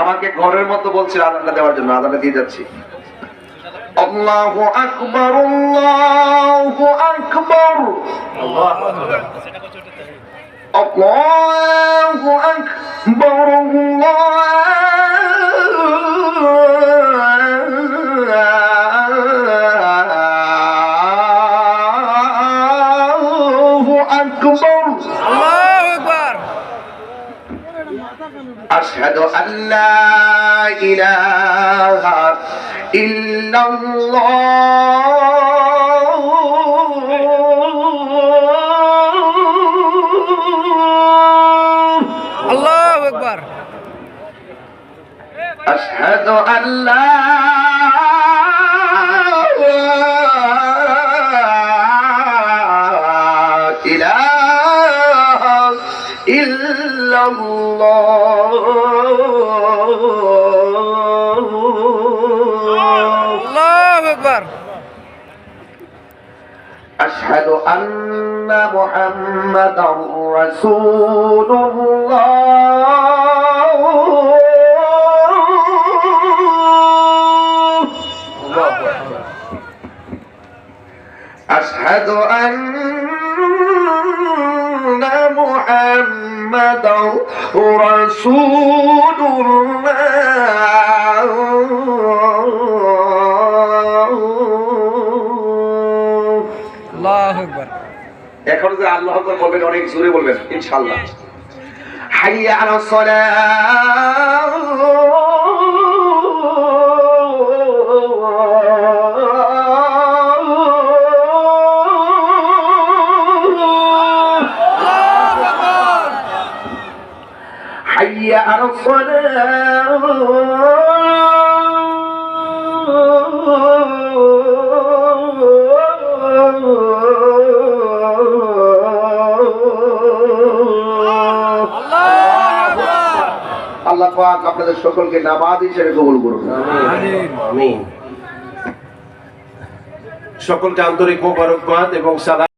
আমাকে ঘরের মতো বলছিল আদানটা দেওয়ার জন্য, আদানটা দিয়ে যাচ্ছি। আল্লাহু আকবার, আল্লাহু আকবার, আল্লাহু আকবার, أشهد أن لا إله إلا الله الله أكبر أشهد أن لا إله إلا الله الله أكبر أشهد أن محمدا رسول الله أشهد أن محمدا رسول الله আল্লাহু আকবার। এখন যে আল্লাহু আকবার বলবেন অনেক জোরে বলবেন ইনশাআল্লাহ। হাইয়া আলাস সালাহ, حي على الصلاة আল্লাহ পাক আপনাদের সকলকে নামাজ হিসেবে কবুল করুন। আমিন। সকলকে আন্তরিক মোবারকবাদ এবং সালাম।